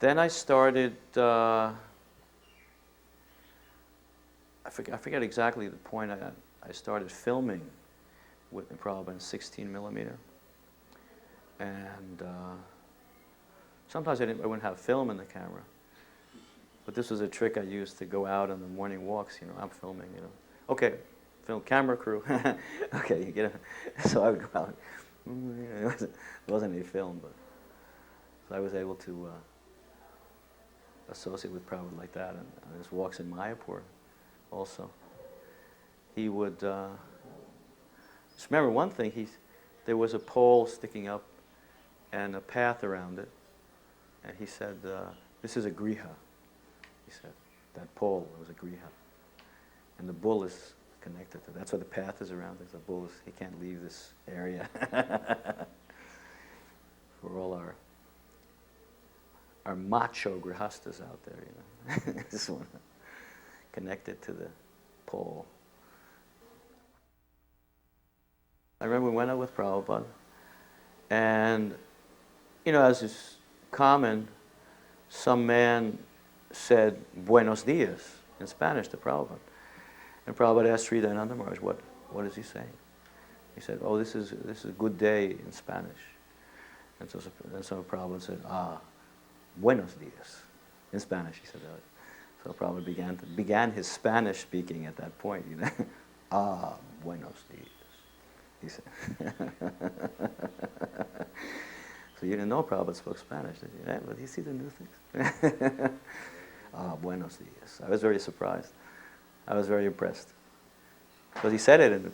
Then I started, I forget exactly the point I started filming with Prabhupada in 16 millimeter. And sometimes I wouldn't have film in the camera. But this was a trick I used to go out on the morning walks, you know, I'm filming, you know. Okay, film, camera crew. Okay, you get it. So I would go out. It wasn't any film, but so I was able to associate with Prabhupada like that. And his walks in Mayapur also. He would, just remember one thing, there was a pole sticking up and a path around it. And he said, this is a griha. He said, that pole was a griha. And the bull is connected to that. That's why the path is around it. The bull he can't leave this area. For all our macho grihastas out there, you know. This one connected to the pole. I remember we went out with Prabhupada, and, you know, as is common, some man said, "Buenos dias," in Spanish to Prabhupada. And Prabhupada asked Sri Dayananda Maharaj, what is he saying? He said, "Oh, this is a good day" in Spanish. And so Prabhupada said, "Ah, buenos dias," in Spanish. He said that. So Prabhupada began his Spanish speaking at that point, you know. "Ah, buenos dias," he said. So you didn't know Prabhupada spoke Spanish, did you? Yeah, but you see the new things. "Ah, buenos dias." I was very surprised. I was very impressed. Because he said it, and the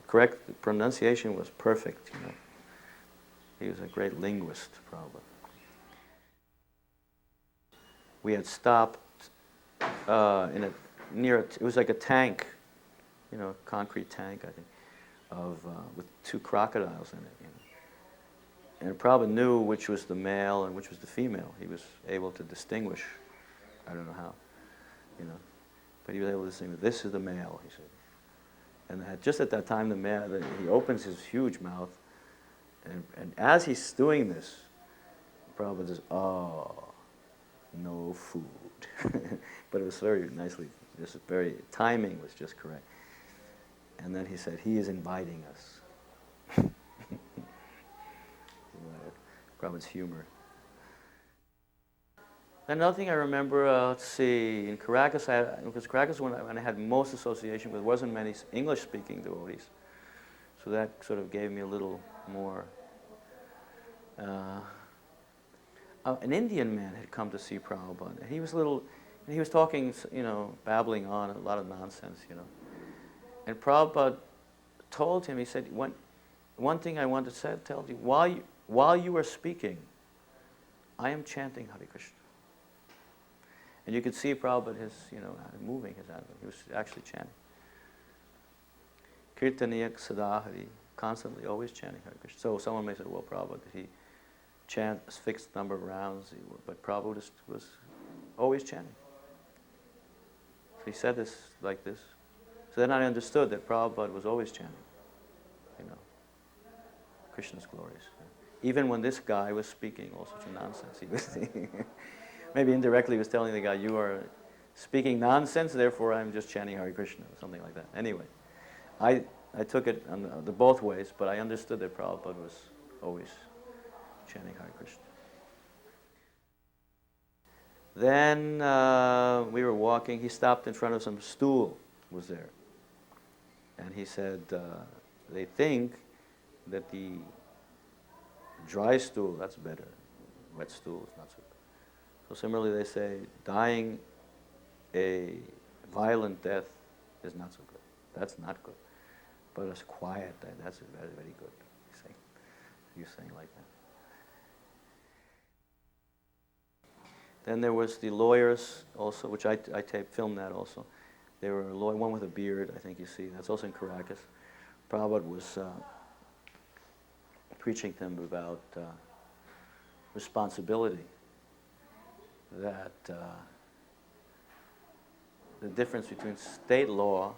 correct pronunciation was perfect, you know. He was a great linguist, Prabhupada. We had stopped it was like a tank, you know, concrete tank, I think, with two crocodiles in it, you know. And Prabhupada knew which was the male and which was the female. He was able to distinguish. I don't know how, you know. But he was able to distinguish, this is the male, he said. And just at that time, he opens his huge mouth, and as he's doing this, Prabhupada says, "Oh, no food." But it was very nicely, timing was just correct. And then he said, "He is inviting us." Prabhupada's humor. Another thing I remember, let's see, in Caracas, because Caracas, when I had most association with, wasn't many English-speaking devotees. So that sort of gave me a little more. An Indian man had come to see Prabhupada. He was talking, you know, babbling on, a lot of nonsense, you know. And Prabhupada told him, he said, one thing I want to tell you, while you are speaking, I am chanting Hare Krishna. And you could see Prabhupada, moving his hand. He was actually chanting. Kirtaniyak Sadahari, constantly, always chanting Hare Krishna. So someone may say, well, Prabhupada, did he chant a fixed number of rounds? But Prabhupada was always chanting. So he said this like this. So then I understood that Prabhupada was always chanting, you know, Krishna's glories. Even when this guy was speaking all sorts of nonsense, he was maybe indirectly he was telling the guy, you are speaking nonsense, therefore I'm just chanting Hare Krishna, or something like that. Anyway, I took it the both ways, but I understood that Prabhupada was always chanting Hare Krishna. Then we were walking, he stopped in front of some stool, was there. And he said, they think that the dry stool, that's better. Wet stool is not so good. So similarly, they say dying a violent death is not so good. That's not good. But a quiet death, that's very, very good. You're saying like that. Then there was the lawyers also, which I filmed that also. They were a lawyer, one with a beard, I think you see. That's also in Caracas. Prabhupada was preaching to them about responsibility. That the difference between state law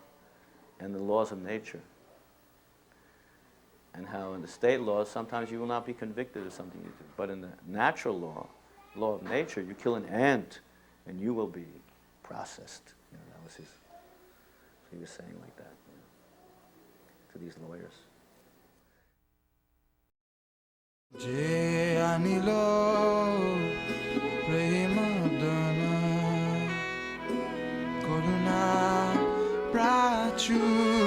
and the laws of nature. And how in the state laws, sometimes you will not be convicted of something you do. But in the natural law, law of nature. You kill an ant, and you will be processed. That was his. He was saying like that to these lawyers. Je anilo premadana koruna prachu